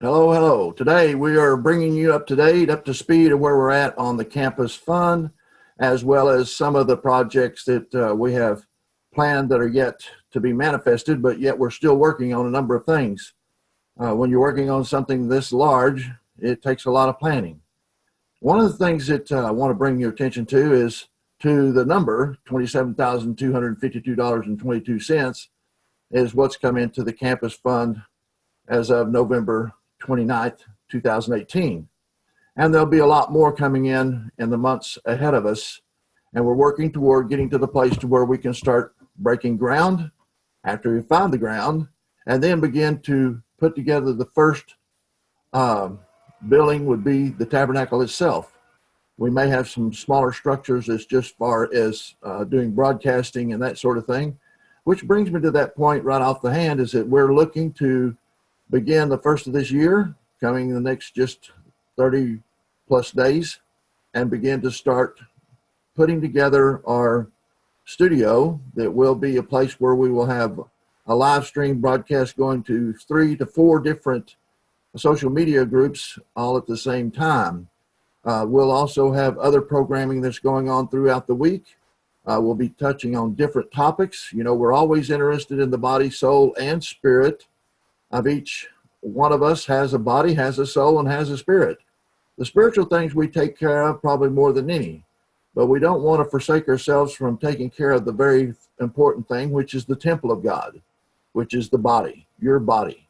Hello, hello. Today we are bringing you up to date, up to speed of where we're at on the Campus Fund, as well as some of the projects that we have planned that are yet to be manifested, but yet we're still working on a number of things. When you're working on something this large, it takes a lot of planning. One of the things that I want to bring your attention to is to the number, $27,252.22, is what's come into the Campus Fund as of November 29th, 2018. And there'll be a lot more coming in the months ahead of us. And we're working toward getting to the place to where we can start breaking ground after we find the ground, and then begin to put together the first building would be the tabernacle itself. We may have some smaller structures as just far as doing broadcasting and that sort of thing, which brings me to that point right off the hand is that we're looking to begin the first of this year, coming in the next just 30 plus days, and begin to start putting together our studio that will be a place where we will have a live stream broadcast going to 3 to 4 different social media groups all at the same time. We'll also have other programming that's going on throughout the week. We'll be touching on different topics. You know, we're always interested in the body, soul, and spirit of each one of us. Has a body, has a soul, and has a spirit. The spiritual things we take care of probably more than any, but we don't want to forsake ourselves from taking care of the very important thing, which is the temple of God, which is the body. Your body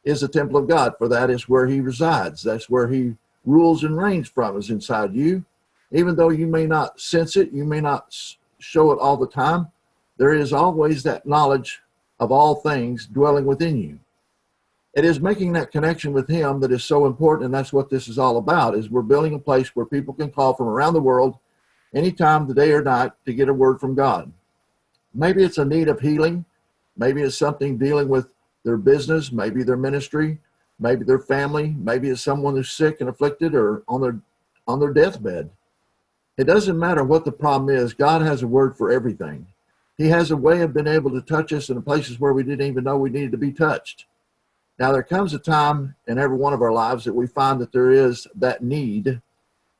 is the temple of God, for that is where he resides. That's where he rules and reigns from, is inside you. Even though you may not sense it, you may not show it all the time, there is always that knowledge of all things dwelling within you. It is making that connection with him that is so important, and that's what this is all about, is we're building a place where people can call from around the world anytime, the day or night, to get a word from God. Maybe it's a need of healing. Maybe it's something dealing with their business, maybe their ministry, maybe their family, maybe it's someone who's sick and afflicted or on their deathbed. It doesn't matter what the problem is. God has a word for everything. He has a way of being able to touch us in places where we didn't even know we needed to be touched. Now, there comes a time in every one of our lives that we find that there is that need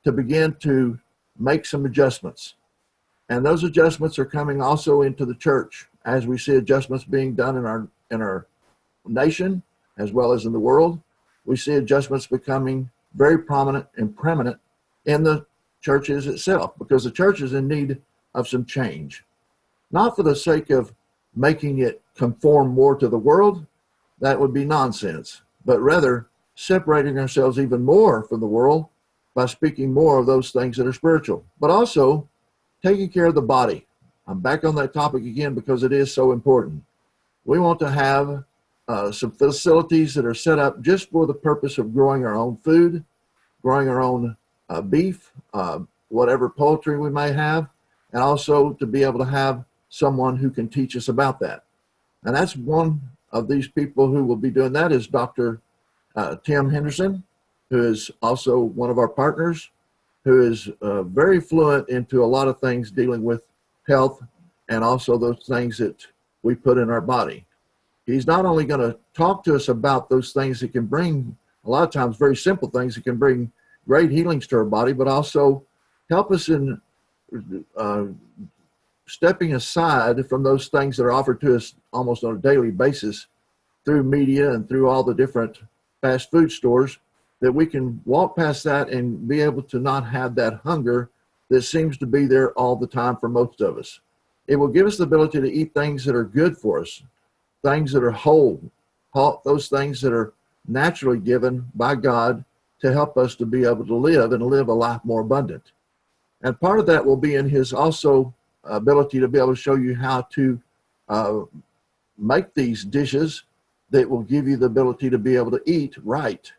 to begin to make some adjustments. And those adjustments are coming also into the church, as we see adjustments being done in our nation as well as in the world. We see adjustments becoming very prominent and preeminent in the churches itself, because the church is in need of some change. Not for the sake of making it conform more to the world, that would be nonsense, but rather separating ourselves even more from the world by speaking more of those things that are spiritual, but also taking care of the body. I'm back on that topic again because it is so important. We want to have some facilities that are set up just for the purpose of growing our own food, growing our own beef, whatever poultry we may have, and also to be able to have someone who can teach us about that. And that's one of these people who will be doing that is Dr. Tim Henderson, who is also one of our partners, who is very fluent into a lot of things dealing with health and also those things that we put in our body. He's not only going to talk to us about those things that can bring, a lot of times very simple things that can bring great healings to our body, but also help us in stepping aside from those things that are offered to us almost on a daily basis through media and through all the different fast food stores, that we can walk past that and be able to not have that hunger that seems to be there all the time for most of us. It will give us the ability to eat things that are good for us, things that are whole, those things that are naturally given by God to help us to be able to live and live a life more abundant. And part of that will be in his also ability to be able to show you how to make these dishes that will give you the ability to be able to eat right.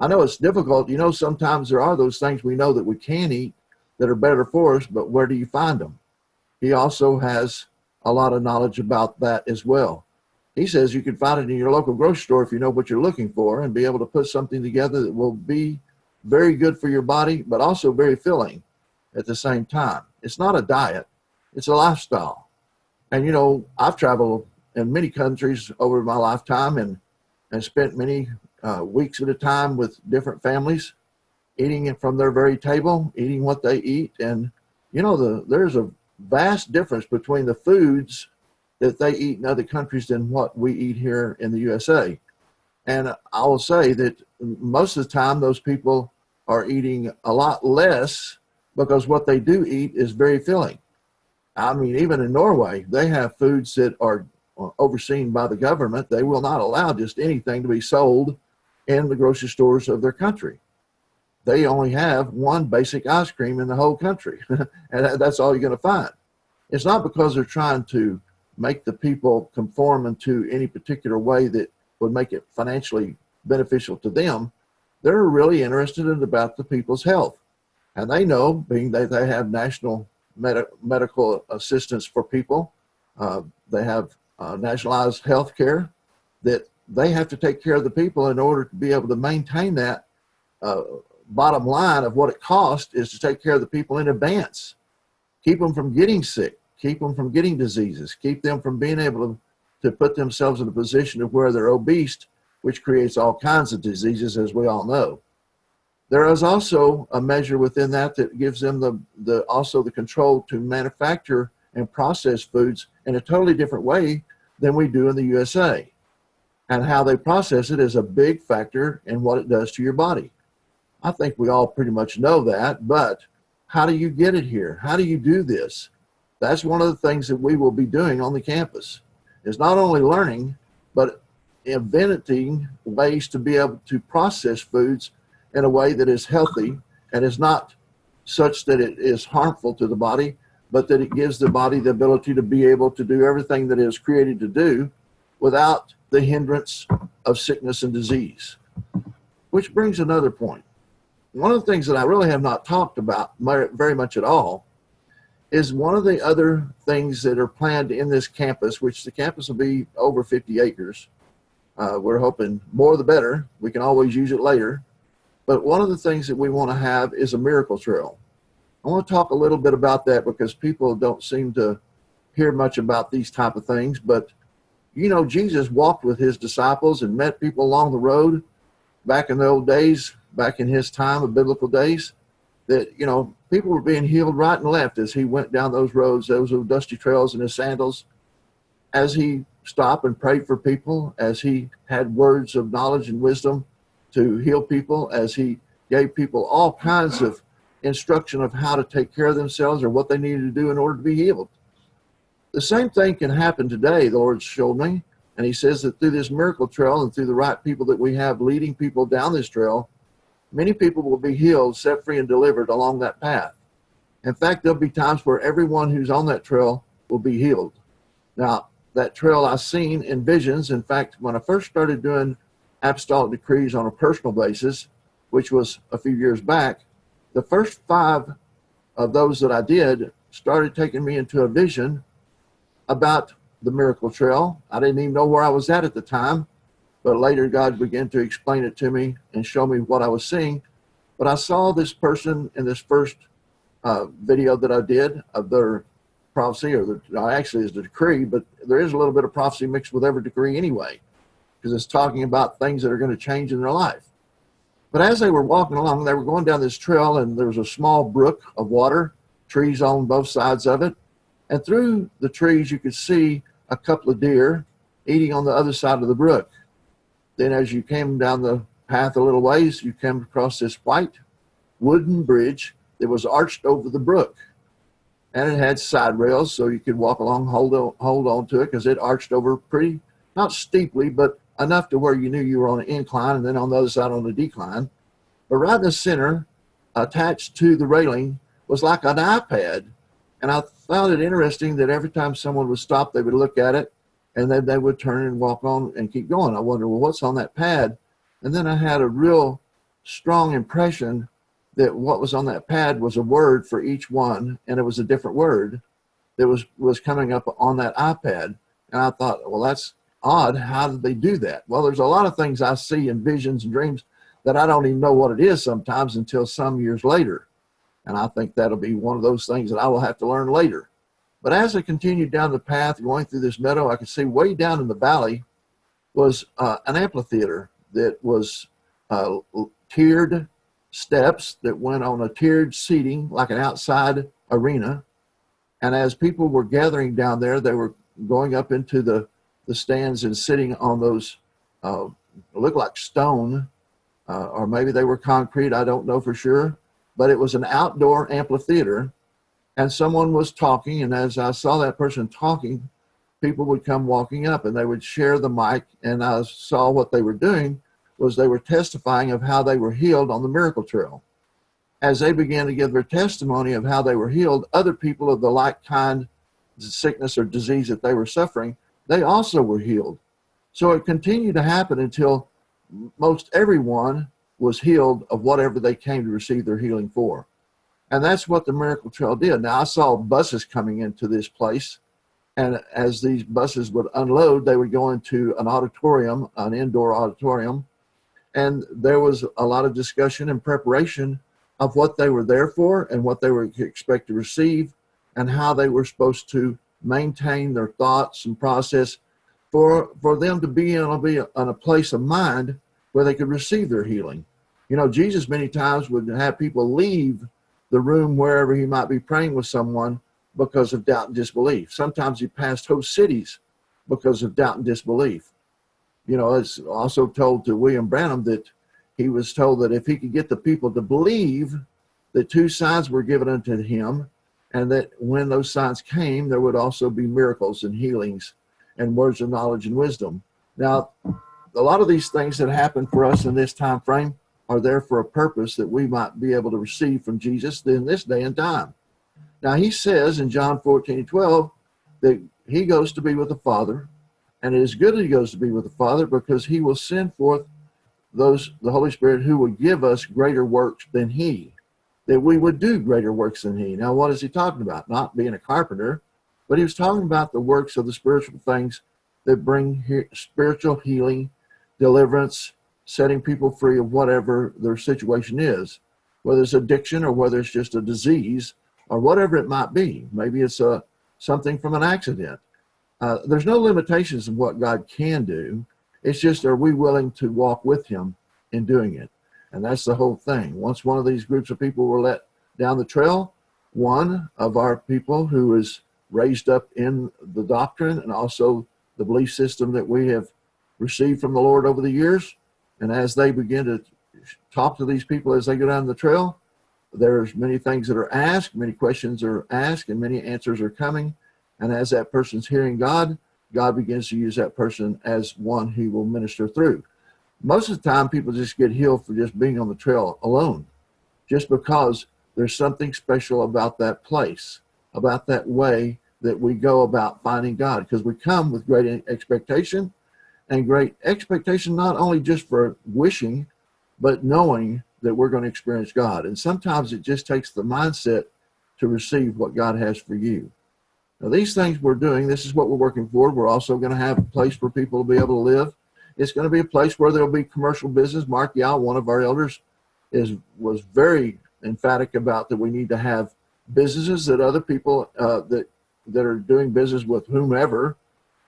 I know it's difficult. You know, sometimes there are those things we know that we can eat that are better for us, but where do you find them? He also has a lot of knowledge about that as well. He says you can find it in your local grocery store if you know what you're looking for, and be able to put something together that will be very good for your body, but also very filling at the same time. It's not a diet. It's a lifestyle. And, you know, I've traveled in many countries over my lifetime, and and spent many weeks at a time with different families, eating it from their very table, eating what they eat. And, you know, there's a vast difference between the foods that they eat in other countries than what we eat here in the USA. And I will say that most of the time those people are eating a lot less because what they do eat is very filling. I mean, even in Norway, they have foods that are overseen by the government. They will not allow just anything to be sold in the grocery stores of their country. They only have one basic ice cream in the whole country, and that's all you're going to find. It's not because they're trying to make the people conform into any particular way that would make it financially beneficial to them. They're really interested in about the people's health. And they know, being that they have national medical assistance for people, they have nationalized health care, that they have to take care of the people in order to be able to maintain that. Bottom line of what it costs is to take care of the people in advance, keep them from getting sick, keep them from getting diseases, keep them from being able to put themselves in a position of where they're obese, which creates all kinds of diseases, as we all know. There is also a measure within that that gives them also the control to manufacture and process foods in a totally different way than we do in the USA. And how they process it is a big factor in what it does to your body. I think we all pretty much know that, but how do you get it here? How do you do this? That's one of the things that we will be doing on the campus, is not only learning, but inventing ways to be able to process foods in a way that is healthy and is not such that it is harmful to the body, but that it gives the body the ability to be able to do everything that it is created to do without the hindrance of sickness and disease. Which brings another point. One of the things that I really have not talked about very much at all is one of the other things that are planned in this campus, which the campus will be over 50 acres. We're hoping more the better. We can always use it later. But one of the things that we want to have is a miracle trail. I want to talk a little bit about that because people don't seem to hear much about these type of things. But, you know, Jesus walked with his disciples and met people along the road back in the old days, back in his time of biblical days, that, you know, people were being healed right and left as he went down those roads, those dusty trails in his sandals, as he stopped and prayed for people, as he had words of knowledge and wisdom to heal people, as he gave people all kinds of instruction of how to take care of themselves or what they needed to do in order to be healed. The same thing can happen today, the Lord showed me. And he says that through this miracle trail and through the right people that we have leading people down this trail, many people will be healed, set free, and delivered along that path. In fact, there'll be times where everyone who's on that trail will be healed. Now, that trail I've seen in visions. In fact, when I first started doing apostolic decrees on a personal basis, which was a few years back, the first 5 of those that I did started taking me into a vision about the miracle trail. I didn't even know where I was at the time, but later God began to explain it to me and show me what I was seeing. But I saw this person in this first video that I did of their prophecy, or actually is the decree, but there is a little bit of prophecy mixed with every decree anyway, because it's talking about things that are going to change in their life. But as they were walking along, they were going down this trail, and there was a small brook of water, trees on both sides of it. And through the trees, you could see a couple of deer eating on the other side of the brook. Then as you came down the path a little ways, you came across this white wooden bridge that was arched over the brook. And it had side rails so you could walk along, hold on to it, because it arched over pretty, not steeply, but enough to where you knew you were on an incline, and then on the other side on a decline. But right in the center, attached to the railing, was like an iPad. And I found it interesting that every time someone would stop, they would look at it, and then they would turn and walk on and keep going. I wondered, well, what's on that pad? And then I had a real strong impression that what was on that pad was a word for each one, and it was a different word that was coming up on that iPad. And I thought, well, that's odd. How did they do that? Well, there's a lot of things I see in visions and dreams that I don't even know what it is sometimes until some years later. And I think that'll be one of those things that I will have to learn later. But as I continued down the path, going through this meadow, I could see way down in the valley was an amphitheater that was tiered steps that went on a tiered seating, like an outside arena. And as people were gathering down there, they were going up into the stands and sitting on those, looked like stone, or maybe they were concrete, I don't know for sure. But it was an outdoor amphitheater, and someone was talking, and as I saw that person talking, people would come walking up and they would share the mic, and I saw what they were doing was they were testifying of how they were healed on the miracle trail. As they began to give their testimony of how they were healed, other people of the like kind sickness or disease that they were suffering, they also were healed. So it continued to happen until most everyone was healed of whatever they came to receive their healing for. And that's what the miracle trail did. Now, I saw buses coming into this place, and as these buses would unload, they would go into an auditorium, an indoor auditorium, and there was a lot of discussion and preparation of what they were there for and what they were expected to receive and how they were supposed to maintain their thoughts and process for them to be in a place of mind where they could receive their healing. You know, Jesus many times would have people leave the room wherever he might be praying with someone because of doubt and disbelief. Sometimes he passed whole cities because of doubt and disbelief. You know, it's also told to William Branham that he was told that if he could get the people to believe that 2 signs were given unto him, and that when those signs came, there would also be miracles and healings and words of knowledge and wisdom. Now, a lot of these things that happen for us in this time frame are there for a purpose that we might be able to receive from Jesus in this day and time. Now, he says in John 14:12 that he goes to be with the Father, and it is good that he goes to be with the Father because he will send forth the Holy Spirit who will give us greater works than he, that we would do greater works than he. Now, what is he talking about? Not being a carpenter, but he was talking about the works of the spiritual things that bring spiritual healing, deliverance, setting people free of whatever their situation is, whether it's addiction or whether it's just a disease or whatever it might be. Maybe it's something from an accident. There's no limitations in what God can do. It's just, are we willing to walk with him in doing it? And that's the whole thing. Once one of these groups of people were let down the trail, one of our people who is raised up in the doctrine and also the belief system that we have received from the Lord over the years, and as they begin to talk to these people as they go down the trail, there's many things that are asked, many questions are asked, and many answers are coming. And as that person's hearing God, God begins to use that person as one he will minister through. Most of the time, people just get healed for just being on the trail alone, just because there's something special about that place, about that way that we go about finding God, because we come with great expectation, and great expectation not only just for wishing, but knowing that we're going to experience God. And sometimes it just takes the mindset to receive what God has for you. Now, these things we're doing, this is what we're working for. We're also going to have a place for people to be able to live. It's going to be a place where there'll be commercial business. Mark Yao, one of our elders, was very emphatic about that we need to have businesses that other people that are doing business with whomever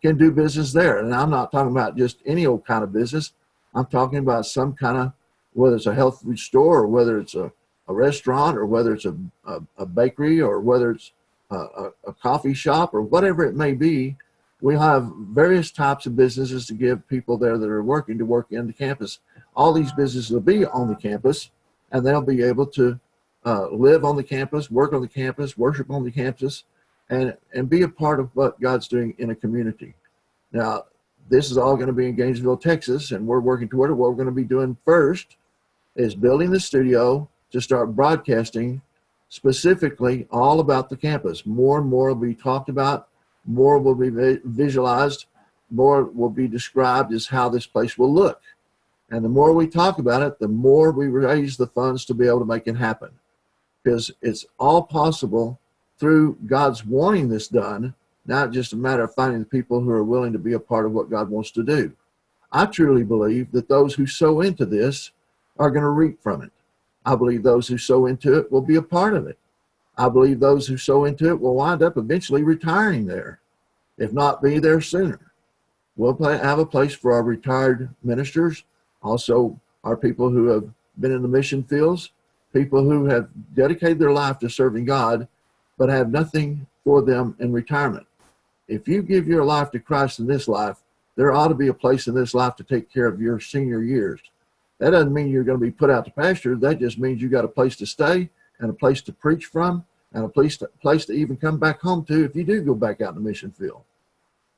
can do business there. And I'm not talking about just any old kind of business. I'm talking about some kind of, whether it's a health food store or whether it's a restaurant or whether it's a bakery or whether it's a coffee shop or whatever it may be. We have various types of businesses to give people there that are working to work in the campus. All these businesses will be on the campus, and they'll be able to live on the campus, work on the campus, worship on the campus, and be a part of what God's doing in a community. Now, this is all going to be in Gainesville, Texas, and we're working toward it. What we're going to be doing first is building the studio to start broadcasting specifically all about the campus. More and more will be talked about, more will be visualized, more will be described as how this place will look. And the more we talk about it, the more we raise the funds to be able to make it happen. Because it's all possible through God's wanting this done, not just a matter of finding the people who are willing to be a part of what God wants to do. I truly believe that those who sow into this are going to reap from it. I believe those who sow into it will be a part of it. I believe those who sow into it will wind up eventually retiring there, if not be there sooner. We'll have a place for our retired ministers, also our people who have been in the mission fields, people who have dedicated their life to serving God, but have nothing for them in retirement. If you give your life to Christ in this life, there ought to be a place in this life to take care of your senior years. That doesn't mean you're going to be put out to pasture. That just means you got a place to stay and a place to preach from and a place to even come back home to if you do go back out in the mission field.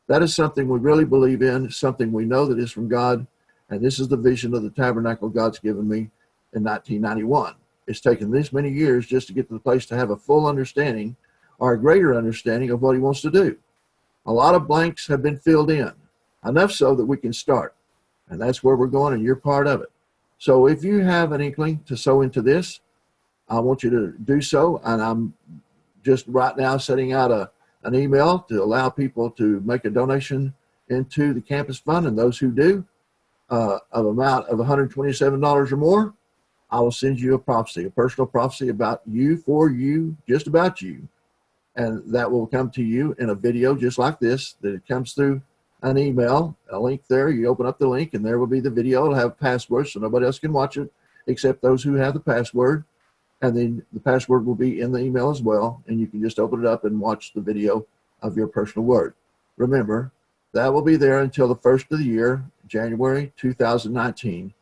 That is something we really believe in, something we know that is from God, and this is the vision of the tabernacle God's given me in 1991. It's taken this many years just to get to the place to have a full understanding or a greater understanding of what he wants to do. A lot of blanks have been filled in, enough so that we can start, and that's where we're going, and you're part of it. So if you have an inkling to sow into this, I want you to do so, and I'm just right now setting out an email to allow people to make a donation into the campus fund, and those who do, of amount of $127 or more, I will send you a prophecy, a personal prophecy about you, for you, just about you. And that will come to you in a video just like this, that it comes through an email, a link there. You open up the link and there will be the video. It'll have a password so nobody else can watch it except those who have the password. And then the password will be in the email as well. And you can just open it up and watch the video of your personal word. Remember, that will be there until the first of the year, January 2019.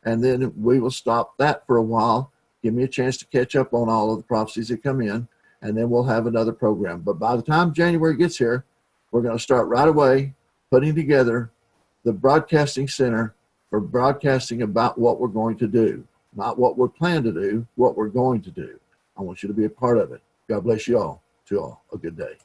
And then we will stop that for a while. Give me a chance to catch up on all of the prophecies that come in. And then we'll have another program. But by the time January gets here, we're going to start right away putting together the broadcasting center for broadcasting about what we're going to do. Not what we're planning to do, what we're going to do. I want you to be a part of it. God bless you all. To all, a good day.